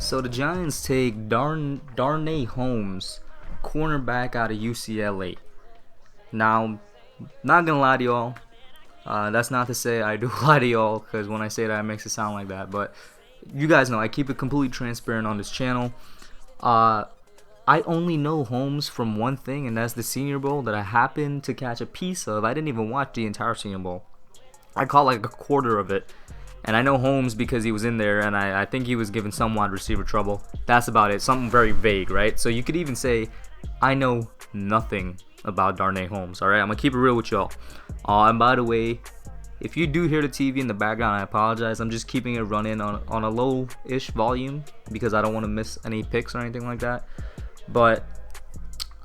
So the Giants take Darnay Holmes, cornerback out of UCLA. Now, not gonna lie to y'all. That's not to say I do lie to y'all, because when I say that, it makes it sound like that. But you guys know I keep it completely transparent on this channel. I only know Holmes from one thing, and that's the Senior Bowl that I happened to catch a piece of. I didn't even watch the entire Senior Bowl. I caught like a quarter of it. And I know Holmes because he was in there, and I think he was giving some wide receiver trouble. That's about it. Something very vague, right? So you could even say, I know nothing about Darnay Holmes, alright? I'm going to keep it real with y'all. And by the way, if you do hear the TV in the background, I apologize. I'm just keeping it running on a low-ish volume because I don't want to miss any picks or anything like that. But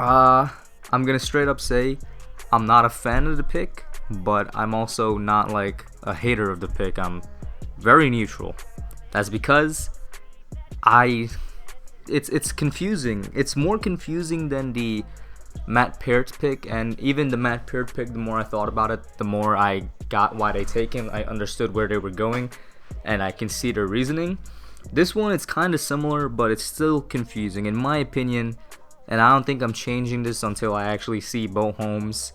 I'm going to straight up say I'm not a fan of the pick, but I'm also not like a hater of the pick. I'm very neutral. That's because it's confusing. It's more confusing than the Matt Peart pick, and even the Matt Peart pick, the more I thought about it, the more I got why they take him. I understood where they were going, and I can see their reasoning. This one, it's kind of similar, but it's still confusing in my opinion, and I don't think I'm changing this until I actually see both Holmes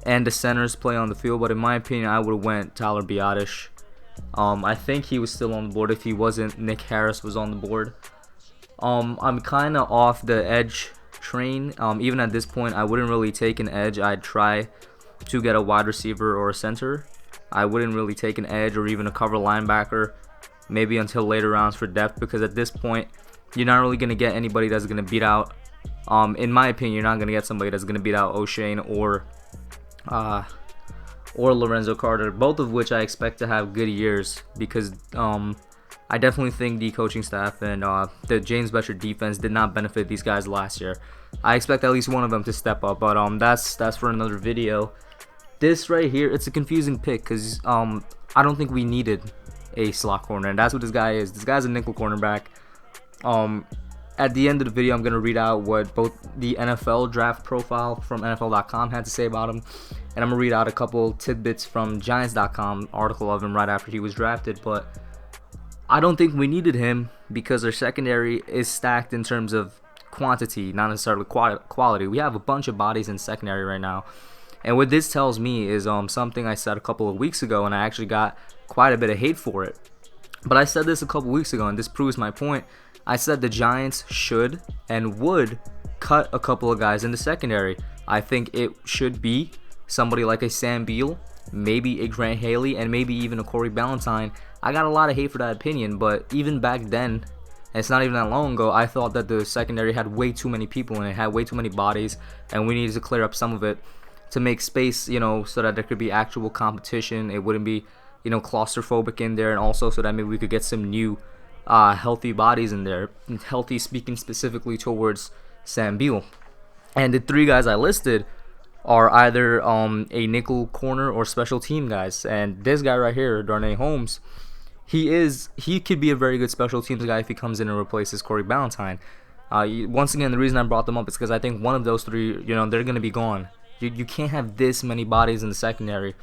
and the centers play on the field. But in my opinion, I would have went Tyler Biadasz. I think he was still on the board. If he wasn't, Nick Harris was on the board. I'm kind of off the edge train. Even at this point, I wouldn't really take an edge. I'd try to get a wide receiver or a center. I wouldn't really take an edge or even a cover linebacker, maybe until later rounds for depth, because at this point, you're not really going to get anybody that's going to beat out. In my opinion, you're not going to get somebody that's going to beat out O'Shane or Lorenzo Carter, both of which I expect to have good years, because I definitely think the coaching staff and the James Bettcher defense did not benefit these guys last year. I expect at least one of them to step up, but that's for another video. This right here, it's a confusing pick because I don't think we needed a slot corner, and that's what this guy is. This guy's a nickel cornerback. At the end of the video, I'm going to read out what both the NFL draft profile from NFL.com had to say about him, and I'm going to read out a couple tidbits from Giants.com, article of him right after he was drafted. But I don't think we needed him because our secondary is stacked in terms of quantity, not necessarily quality. We have a bunch of bodies in secondary right now. And what this tells me is something I said a couple of weeks ago, and I actually got quite a bit of hate for it. But I said this a couple weeks ago, and this proves my point. I said the Giants should and would cut a couple of guys in the secondary. I think it should be somebody like a Sam Beal, maybe a Grant Haley, and maybe even a Corey Ballantyne. I got a lot of hate for that opinion, but even back then, and it's not even that long ago, I thought that the secondary had way too many people and it had way too many bodies, and we needed to clear up some of it to make space, so that there could be actual competition. It wouldn't be, claustrophobic in there, and also so that maybe we could get some new healthy bodies in there. Healthy speaking specifically towards Sam Beal. And the three guys I listed are either a nickel corner or special team guys. And this guy right here, Darnay Holmes, he could be a very good special teams guy if he comes in and replaces Corey Ballantyne. Once again, the reason I brought them up is because I think one of those three, they're going to be gone. You can't have this many bodies in the secondary,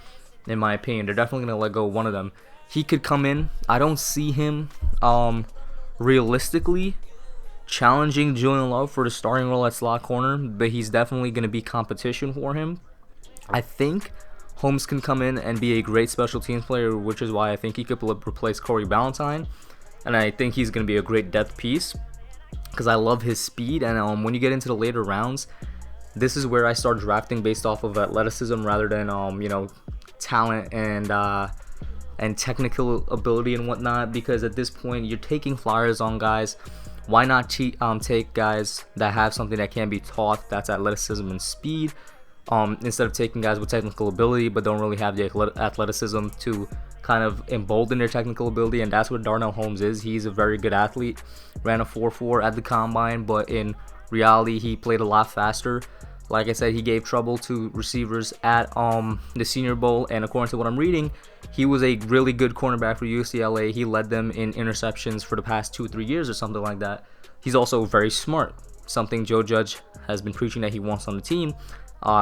in my opinion. They're definitely going to let go of one of them. He could come in. I don't see him realistically challenging Julian Love for the starting role at slot corner, but he's definitely going to be competition for him. I think Holmes can come in and be a great special teams player, which is why I think he could replace Corey Ballantyne, and I think he's going to be a great depth piece because I love his speed. And when you get into the later rounds, this is where I start drafting based off of athleticism rather than talent and technical ability and whatnot, because at this point you're taking flyers on guys. Why not take guys that have something that can be taught, that's athleticism and speed, instead of taking guys with technical ability but don't really have the athleticism to kind of embolden their technical ability. And that's what Darnay Holmes is. He's a very good athlete, ran a 4.4 at the combine, but in reality he played a lot faster. Like I said, he gave trouble to receivers at the Senior Bowl, and according to what I'm reading, he was a really good cornerback for UCLA. He led them in interceptions for the past 2-3 years or something like that. He's also very smart, something Joe Judge has been preaching that he wants on the team.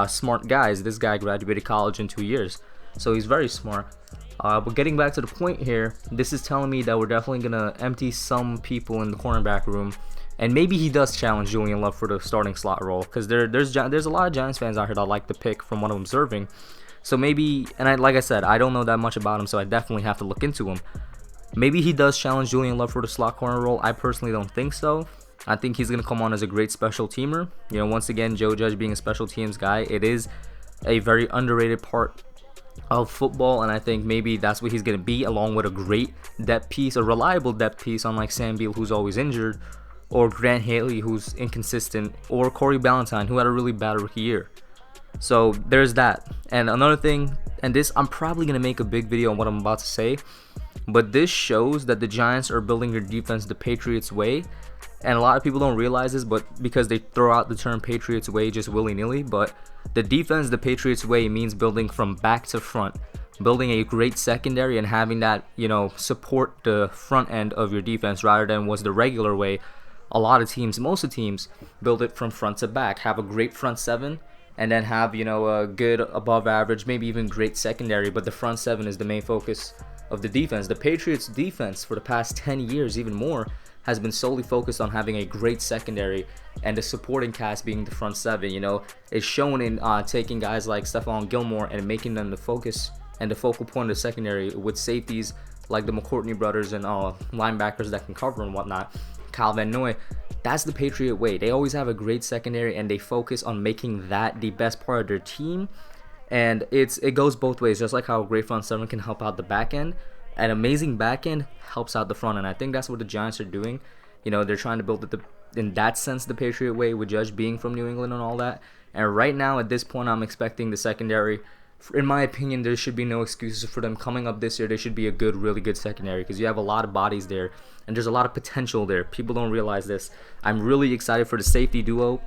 Smart guys. This guy graduated college in 2 years, so he's very smart. But getting back to the point here, this is telling me that we're definitely gonna empty some people in the cornerback room, and maybe he does challenge Julian Love for the starting slot role, because there's a lot of Giants fans out here that like the pick from what I'm observing. So maybe, and like I said, I don't know that much about him, so I definitely have to look into him. Maybe he does challenge Julian Love for the slot corner role. I personally don't think so. I think he's going to come on as a great special teamer. You know, once again, Joe Judge being a special teams guy, it is a very underrated part of football, and I think maybe that's what he's going to be, along with a great depth piece, a reliable depth piece, unlike Sam Beal, who's always injured, or Grant Haley, who's inconsistent, or Corey Ballantyne, who had a really bad rookie year. So there's that. And another thing, and this, I'm probably going to make a big video on what I'm about to say, but this shows that the Giants are building their defense the Patriots way. And a lot of people don't realize this, but because they throw out the term Patriots way just willy-nilly, but the defense the Patriots way means building from back to front, building a great secondary and having that, you know, support the front end of your defense rather than was the regular way. A lot of teams, most of the teams, build it from front to back, have a great front seven, and then have, you know, a good above average, maybe even great secondary, but the front seven is the main focus of the defense. The Patriots defense for the past 10 years, even more, has been solely focused on having a great secondary and the supporting cast being the front seven. You know, it's shown in taking guys like Stephon Gilmore and making them the focus and the focal point of the secondary, with safeties like the McCourtney brothers and linebackers that can cover and whatnot. Kyle Van Noy, that's the Patriot way. They always have a great secondary and they focus on making that the best part of their team. And it goes both ways, just like how a great front seven can help out the back end. An amazing back end helps out the front end. I think that's what the Giants are doing. You know, they're trying to build it in that sense the Patriot way, with Judge being from New England and all that. And right now, at this point, I'm expecting the secondary. In my opinion, there should be no excuses for them coming up this year. They should be a good, really good secondary, because you have a lot of bodies there and there's a lot of potential there. People don't realize this. I'm really excited for the safety duo.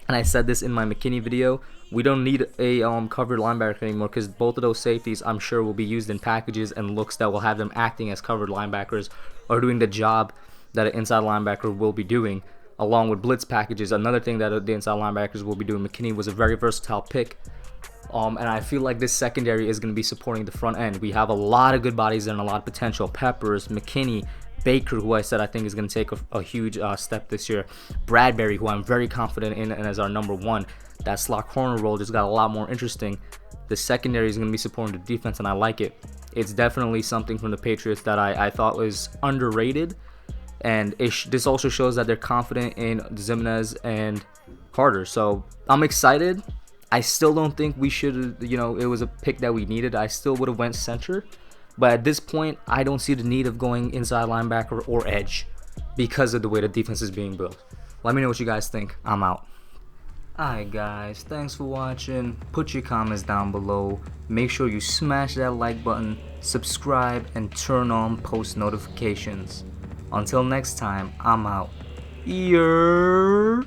And I said this in my McKinney video, we don't need a covered linebacker anymore, because both of those safeties, I'm sure, will be used in packages and looks that will have them acting as covered linebackers or doing the job that an inside linebacker will be doing, along with blitz packages. Another thing that the inside linebackers will be doing. McKinney was a very versatile pick, and I feel like this secondary is going to be supporting the front end. We have a lot of good bodies and a lot of potential. Peppers, McKinney, Baker, who I said I think is going to take a huge step this year. Bradbury, who I'm very confident in and as our number one. That slot corner role just got a lot more interesting. The secondary is going to be supporting the defense, and I like it. It's definitely something from the Patriots that I thought was underrated. And this also shows that they're confident in Zimenez and Carter. So I'm excited. I still don't think we should, you know, it was a pick that we needed. I still would have went center. But at this point, I don't see the need of going inside linebacker or edge because of the way the defense is being built. Let me know what you guys think. I'm out. Alright guys, thanks for watching. Put your comments down below. Make sure you smash that like button, subscribe, and turn on post notifications. Until next time, I'm out. Yeah.